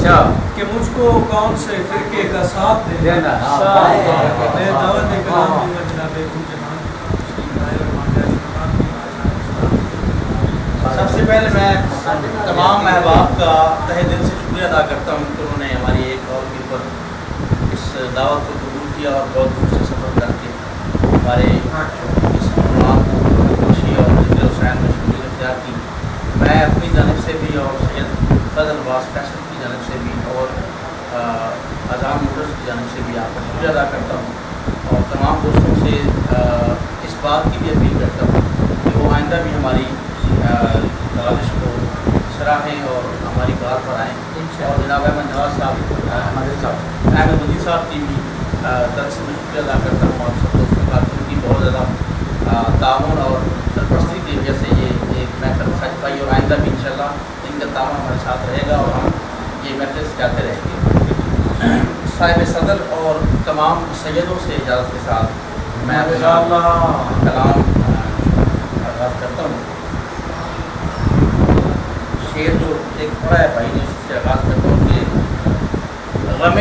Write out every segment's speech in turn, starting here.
کہ مجھ کو کون سے فرقے کا ساتھ دینا میں دعوت کلام دوں گا جناب جہان۔ سب سے پہلے میں تمام احباب کا تہ دل سے شکریہ ادا کرتا ہوں کہ انہوں نے ہماری ایک اور کے اوپر اس دعوت کو قبول کیا اور بہت دور سے سفر کر کے ہمارے اس پروگرام کو خوشی اور ذکر حسین میں شکریہ اختیار کی۔ میں اپنی جانب سے بھی اور سید فضل عباس فیصل کی جانب سے بھی اور اذان موٹرز کی جانب سے بھی آپ کا شکریہ ادا کرتا ہوں، اور تمام دوستوں سے اس بات کی بھی اپیل کرتا ہوں کہ وہ آئندہ بھی ہماری کالج کو سراہیں اور ہماری بات پر آئیں، اور جناب احمد نواز صاحب احمد مدی صاحب کی بھی طرف سے میں شکریہ ادا کرتا ہوں، اور سب دوستوں کا ان کی بہت زیادہ تعاون اور سرپرستی کی وجہ سے یہ ایک محفل سچ پائی، اور آئندہ بھی انشاءاللہ ان کا تعاون ہمارے ساتھ رہے گا اور ہم یہ محفل سجاتے رہیں گے۔ صاحب صدر اور تمام سیدوں سے اجازت کے ساتھ میں کلام آغاز کرتا ہوں۔ شعر جو ایک پڑھا ہے بھائی نے اس سے آغاز کرتا ہوں کہ غم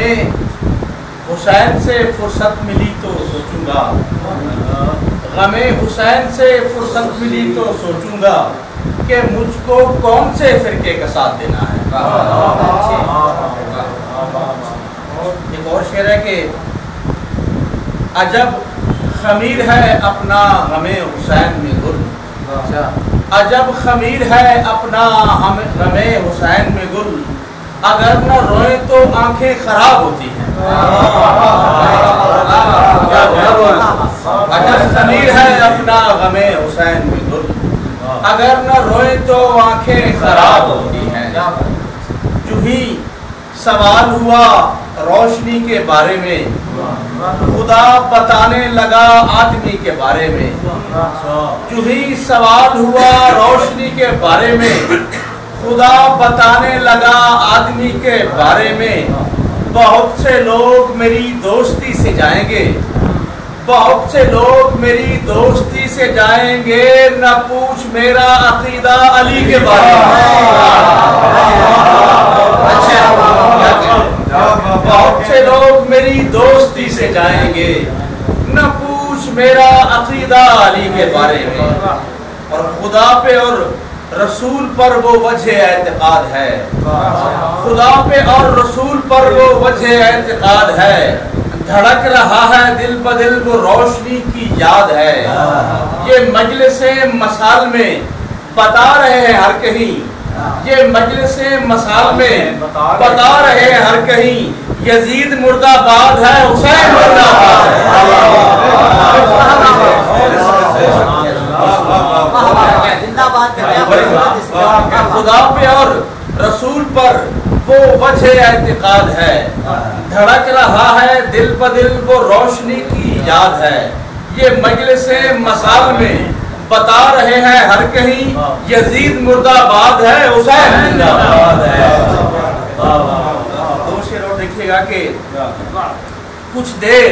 حسین سے فرصت ملی تو سوچوں گا، غم حسین سے فرصت ملی تو سوچوں گا کہ مجھ کو کون سے فرقے کا ساتھ دینا ہے۔ ایک اور شعر ہے کہ عجب خمیر ہے اپنا غم حسین میں گل، عجب خمیر ہے اپنا غم حسین میں گل، اگر نہ روئیں تو آنکھیں خراب ہوتی ہیں۔ عجب خمیر ہے اپنا غم حسین میں گل، اگر نہ روئیں تو آنکھیں خراب ہوتی ہیں۔ جو ہی سوال ہوا روشنی کے بارے میں، خدا بتانے لگا آدمی کے بارے میں، جو ہی سوال ہوا روشنی کے بارے میں، خدا بتانے لگا آدمی کے بارے میں، بہت سے لوگ میری دوستی سے جائیں گے، بہت سے لوگ میری دوستی سے جائیں گے، نہ پوچھ میرا عقیدہ علی کے بارے میں۔ بہت سے لوگ میری دوستی سے جائیں گے، نہ پوچھ میرا عقیدہ علی کے بارے میں، اور خدا پہ اور رسول پر وہ وجہ اعتقاد ہے، خدا پہ اور رسول پر وہ وجہ اعتقاد ہے، دھڑک رہا ہے دل بدل وہ روشنی کی یاد ہے، یہ مجلس مسال میں بتا رہے ہیں ہر کہیں، یہ مجلس مسال میں بتا رہے ہیں ہر کہیں، یزید مردہ باد ہے حسین مردہ باد ہے۔ خدا پہ اور رسول پر وہ وجہ اعتقاد ہے، دھڑک رہا ہے دل بدل وہ روشنی کی یاد ہے، یہ مجلس مسال میں بتا رہے ہیں ہر کہیں، یزید مردہ باد ہے حسین مردہ باد ہے۔ دو شعر اور دیکھیے گا کہ کچھ دیر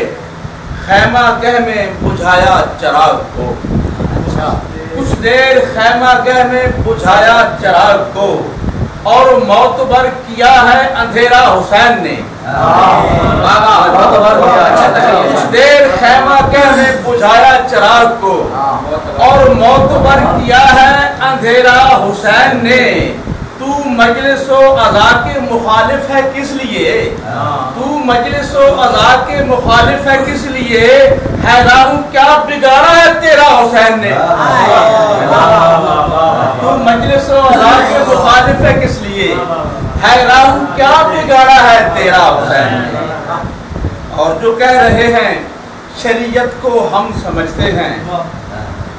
خیمہ گہ میں بجھایا چراغ کو، کچھ دیر خیمہ گہ میں بجھایا چراغ کو، اور معتبر کیا ہے اندھیرا حسین نے۔ کچھ دیر خیمہ گہ میں بجھایا چراغ کو، اور معتبر کیا ہے اندھیرا حسین نے، تو مجلس و عزا کے مخالف ہے کس لیے، تو مجلس و عزا کے مخالف ہے کس لیے، حیران ہوں کیا بگاڑا ہے تیرا حسین نے، تو مجلس و عزا کے مخالف ہے کس لیے، حیران ہوں کیا بگاڑا ہے تیرا حسین نے۔ اور جو کہہ رہے ہیں شریعت کو ہم سمجھتے ہیں،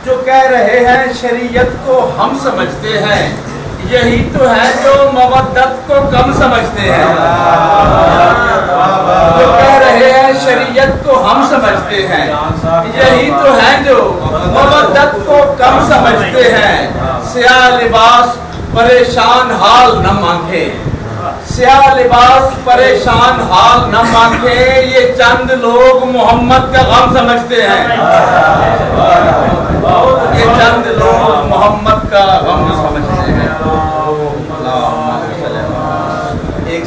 جو کہہ رہے ہیں شریعت کو ہم سمجھتے ہیں، یہی تو ہے جو مودت کو کم سمجھتے ہیں، جو کہہ رہے ہیں شریعت کو ہم سمجھتے ہیں، یہی تو ہے جو مودت کو کم سمجھتے ہیں، سیاہ لباس پریشان حال نہ مانگے، سیاہ لباس پریشان حال نہ مانگے، یہ چند لوگ محمد کا غم سمجھتے ہیں، یہ چند لوگ محمد کا غم سمجھتے ہیں۔ ایک